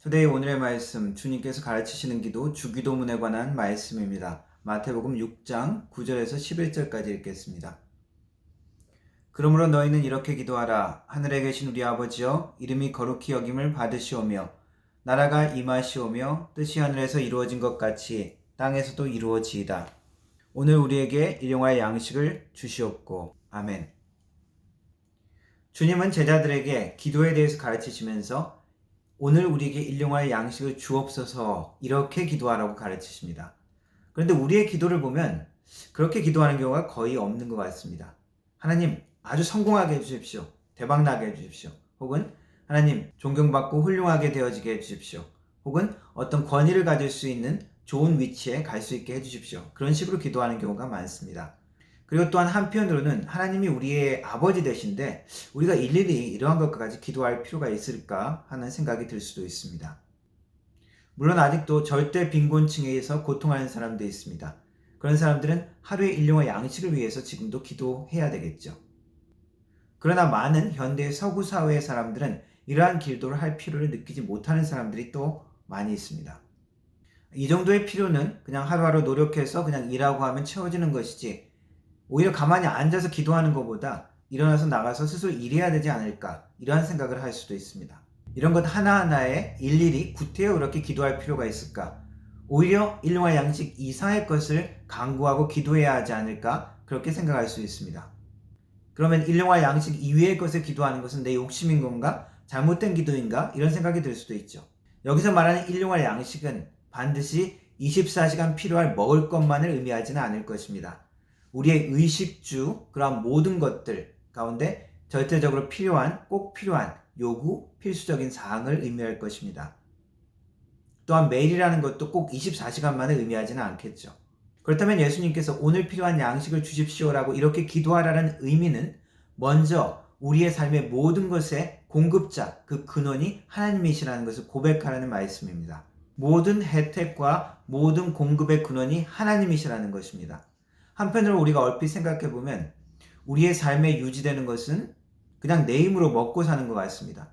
투데이 오늘의 말씀, 주님께서 가르치시는 기도, 주기도문에 관한 말씀입니다. 마태복음 6장 9절에서 11절까지 읽겠습니다. 그러므로 너희는 이렇게 기도하라. 하늘에 계신 우리 아버지여, 이름이 거룩히 여김을 받으시오며 나라가 임하시오며 뜻이 하늘에서 이루어진 것 같이 땅에서도 이루어지이다. 오늘 우리에게 일용할 양식을 주시옵고. 아멘. 주님은 제자들에게 기도에 대해서 가르치시면서 오늘 우리에게 일용할 양식을 주옵소서 이렇게 기도하라고 가르치십니다. 그런데 우리의 기도를 보면 그렇게 기도하는 경우가 거의 없는 것 같습니다. 하나님 아주 성공하게 해주십시오. 대박나게 해주십시오. 혹은 하나님 존경받고 훌륭하게 되어지게 해주십시오. 혹은 어떤 권위를 가질 수 있는 좋은 위치에 갈 수 있게 해주십시오. 그런 식으로 기도하는 경우가 많습니다. 그리고 또한 한편으로는 하나님이 우리의 아버지 되신데 우리가 일일이 이러한 것까지 기도할 필요가 있을까 하는 생각이 들 수도 있습니다. 물론 아직도 절대 빈곤층에서 고통하는 사람도 있습니다. 그런 사람들은 하루의 일용할 양식을 위해서 지금도 기도해야 되겠죠. 그러나 많은 현대 서구 사회의 사람들은 이러한 기도를 할 필요를 느끼지 못하는 사람들이 또 많이 있습니다. 이 정도의 필요는 그냥 하루하루 노력해서 그냥 일하고 하면 채워지는 것이지 오히려 가만히 앉아서 기도하는 것보다 일어나서 나가서 스스로 일해야 되지 않을까 이러한 생각을 할 수도 있습니다. 이런 것 하나하나에 일일이 구태여 그렇게 기도할 필요가 있을까? 오히려 일용할 양식 이상의 것을 강구하고 기도해야 하지 않을까? 그렇게 생각할 수 있습니다. 그러면 일용할 양식 이외의 것을 기도하는 것은 내 욕심인 건가? 잘못된 기도인가? 이런 생각이 들 수도 있죠. 여기서 말하는 일용할 양식은 반드시 24시간 필요할 먹을 것만을 의미하지는 않을 것입니다. 우리의 의식주, 그러한 모든 것들 가운데 절대적으로 필요한, 꼭 필요한 요구, 필수적인 사항을 의미할 것입니다. 또한 매일이라는 것도 꼭 24시간만을 의미하지는 않겠죠. 그렇다면 예수님께서 오늘 필요한 양식을 주십시오라고 이렇게 기도하라는 의미는 먼저 우리의 삶의 모든 것의 공급자, 그 근원이 하나님이시라는 것을 고백하라는 말씀입니다. 모든 혜택과 모든 공급의 근원이 하나님이시라는 것입니다. 한편으로 우리가 얼핏 생각해보면 우리의 삶에 유지되는 것은 그냥 내 힘으로 먹고 사는 것 같습니다.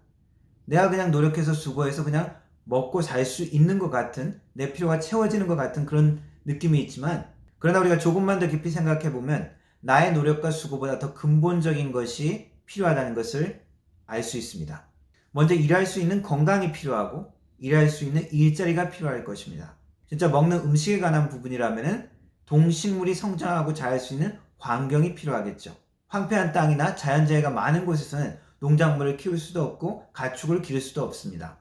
내가 그냥 노력해서 수고해서 그냥 먹고 살 수 있는 것 같은, 내 필요가 채워지는 것 같은 그런 느낌이 있지만, 그러나 우리가 조금만 더 깊이 생각해보면 나의 노력과 수고보다 더 근본적인 것이 필요하다는 것을 알 수 있습니다. 먼저 일할 수 있는 건강이 필요하고 일할 수 있는 일자리가 필요할 것입니다. 진짜 먹는 음식에 관한 부분이라면은 동식물이 성장하고 자랄 수 있는 환경이 필요하겠죠. 황폐한 땅이나 자연재해가 많은 곳에서는 농작물을 키울 수도 없고 가축을 기를 수도 없습니다.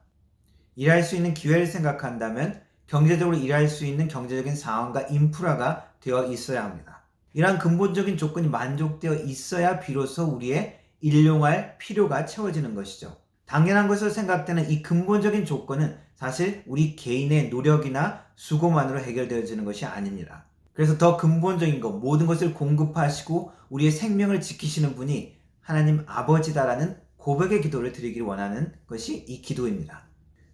일할 수 있는 기회를 생각한다면 경제적으로 일할 수 있는 경제적인 상황과 인프라가 되어 있어야 합니다. 이러한 근본적인 조건이 만족되어 있어야 비로소 우리의 일용할 필요가 채워지는 것이죠. 당연한 것으로 생각되는 이 근본적인 조건은 사실 우리 개인의 노력이나 수고만으로 해결되어지는 것이 아닙니다. 그래서 더 근본적인 것, 모든 것을 공급하시고 우리의 생명을 지키시는 분이 하나님 아버지다라는 고백의 기도를 드리기를 원하는 것이 이 기도입니다.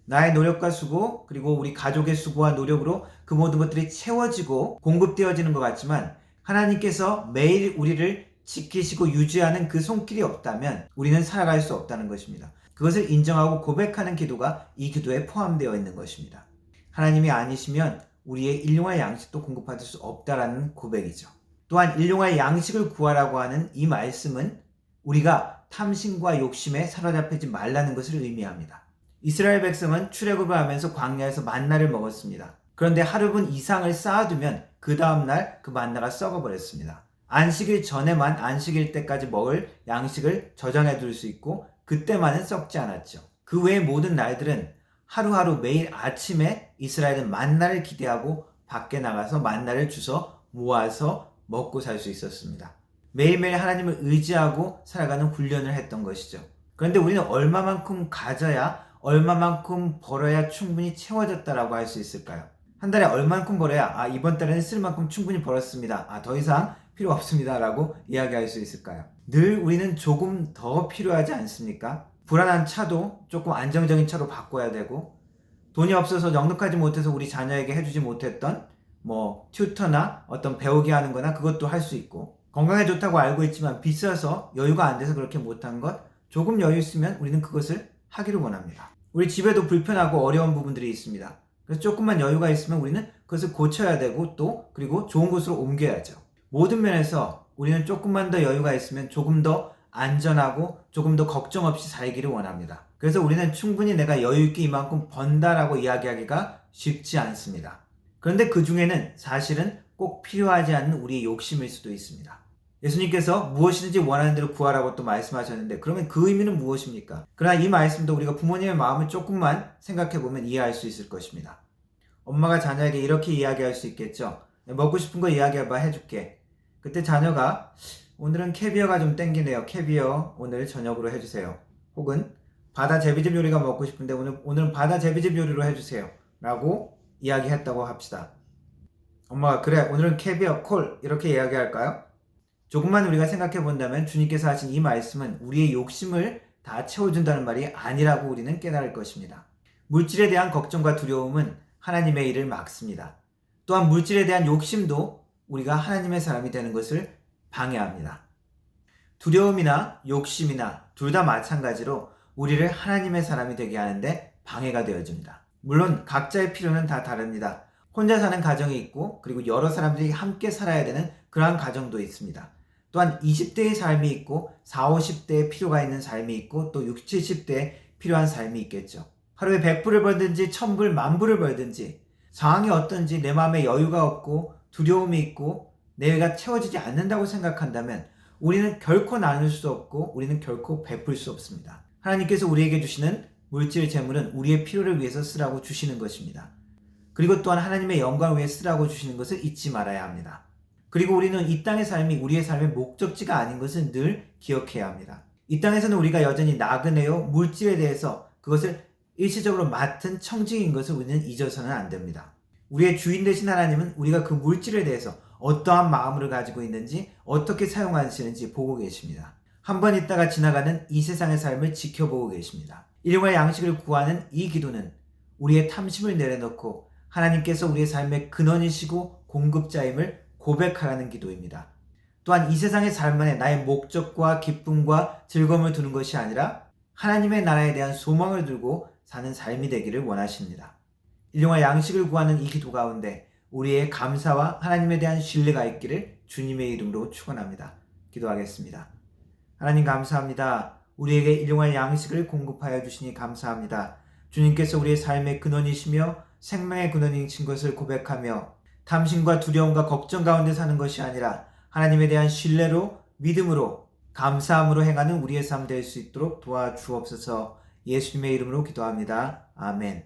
나의 노력과 수고, 그리고 우리 가족의 수고와 노력으로 그 모든 것들이 채워지고 공급되어지는 것 같지만 하나님께서 매일 우리를 지키시고 유지하는 그 손길이 없다면 우리는 살아갈 수 없다는 것입니다. 그것을 인정하고 고백하는 기도가 이 기도에 포함되어 있는 것입니다. 하나님이 아니시면 우리의 일용할 양식도 공급받을 수 없다라는 고백이죠. 또한 일용할 양식을 구하라고 하는 이 말씀은 우리가 탐심과 욕심에 사로잡히지 말라는 것을 의미합니다. 이스라엘 백성은 출애굽을 하면서 광야에서 만나를 먹었습니다. 그런데 하루분 이상을 쌓아두면 그 다음날 그 만나가 썩어버렸습니다. 안식일 전에만 안식일 때까지 먹을 양식을 저장해 둘 수 있고 그때만은 썩지 않았죠. 그 외의 모든 날들은 하루하루 매일 아침에 이스라엘은 만나를 기대하고 밖에 나가서 만나를 주워 모아서 먹고 살 수 있었습니다. 매일매일 하나님을 의지하고 살아가는 훈련을 했던 것이죠. 그런데 우리는 얼마만큼 가져야 얼마만큼 벌어야 충분히 채워졌다라고 할 수 있을까요? 한 달에 얼마만큼 벌어야 이번 달에는 쓸 만큼 충분히 벌었습니다. 더 이상 필요 없습니다 라고 이야기할 수 있을까요? 늘 우리는 조금 더 필요하지 않습니까? 불안한 차도 조금 안정적인 차로 바꿔야 되고 돈이 없어서 넉넉하지 못해서 우리 자녀에게 해주지 못했던 튜터나 어떤 배우게 하는 거나 그것도 할 수 있고 건강에 좋다고 알고 있지만 비싸서 여유가 안 돼서 그렇게 못한 것 조금 여유 있으면 우리는 그것을 하기를 원합니다. 우리 집에도 불편하고 어려운 부분들이 있습니다. 그래서 조금만 여유가 있으면 우리는 그것을 고쳐야 되고 또 그리고 좋은 곳으로 옮겨야죠. 모든 면에서 우리는 조금만 더 여유가 있으면 조금 더 안전하고 조금 더 걱정 없이 살기를 원합니다. 그래서 우리는 충분히 내가 여유 있게 이만큼 번다라고 이야기하기가 쉽지 않습니다. 그런데 그 중에는 사실은 꼭 필요하지 않은 우리의 욕심일 수도 있습니다. 예수님께서 무엇이든지 원하는 대로 구하라고 또 말씀하셨는데 그러면 그 의미는 무엇입니까? 그러나 이 말씀도 우리가 부모님의 마음을 조금만 생각해보면 이해할 수 있을 것입니다. 엄마가 자녀에게 이렇게 이야기할 수 있겠죠. 먹고 싶은 거 이야기해봐, 해줄게. 그때 자녀가 오늘은 캐비어가 좀 땡기네요. 캐비어 오늘 저녁으로 해주세요. 혹은 바다 제비집 요리가 먹고 싶은데 오늘은 바다 제비집 요리로 해주세요. 라고 이야기했다고 합시다. 엄마가 그래 오늘은 캐비어 콜 이렇게 이야기할까요? 조금만 우리가 생각해 본다면 주님께서 하신 이 말씀은 우리의 욕심을 다 채워준다는 말이 아니라고 우리는 깨달을 것입니다. 물질에 대한 걱정과 두려움은 하나님의 일을 막습니다. 또한 물질에 대한 욕심도 우리가 하나님의 사람이 되는 것을 방해합니다. 두려움이나 욕심이나 둘 다 마찬가지로 우리를 하나님의 사람이 되게 하는데 방해가 되어집니다. 물론 각자의 필요는 다 다릅니다. 혼자 사는 가정이 있고 그리고 여러 사람들이 함께 살아야 되는 그러한 가정도 있습니다. 또한 20대의 삶이 있고 40, 50대에 필요가 있는 삶이 있고 또 60, 70대에 필요한 삶이 있겠죠. 하루에 100불을 벌든지 1000불, 10,000불을 벌든지 상황이 어떤지 내 마음에 여유가 없고 두려움이 있고 내가 채워지지 않는다고 생각한다면 우리는 결코 나눌 수 없고 우리는 결코 베풀 수 없습니다. 하나님께서 우리에게 주시는 물질 재물은 우리의 필요를 위해서 쓰라고 주시는 것입니다. 그리고 또한 하나님의 영광을 위해 쓰라고 주시는 것을 잊지 말아야 합니다. 그리고 우리는 이 땅의 삶이 우리의 삶의 목적지가 아닌 것을 늘 기억해야 합니다. 이 땅에서는 우리가 여전히 나그네요 물질에 대해서 그것을 일시적으로 맡은 청직인 것을 우리는 잊어서는 안 됩니다. 우리의 주인 되신 하나님은 우리가 그 물질에 대해서 어떠한 마음을 가지고 있는지 어떻게 사용하시는지 보고 계십니다. 한번 있다가 지나가는 이 세상의 삶을 지켜보고 계십니다. 일용할 양식을 구하는 이 기도는 우리의 탐심을 내려놓고 하나님께서 우리의 삶의 근원이시고 공급자임을 고백하라는 기도입니다. 또한 이 세상의 삶 안에 나의 목적과 기쁨과 즐거움을 두는 것이 아니라 하나님의 나라에 대한 소망을 두고 사는 삶이 되기를 원하십니다. 일용할 양식을 구하는 이 기도 가운데 우리의 감사와 하나님에 대한 신뢰가 있기를 주님의 이름으로 축원합니다. 기도하겠습니다. 하나님 감사합니다. 우리에게 일용할 양식을 공급하여 주시니 감사합니다. 주님께서 우리의 삶의 근원이시며 생명의 근원이신 것을 고백하며 탐심과 두려움과 걱정 가운데 사는 것이 아니라 하나님에 대한 신뢰로 믿음으로 감사함으로 행하는 우리의 삶 될 수 있도록 도와주옵소서. 예수님의 이름으로 기도합니다. 아멘.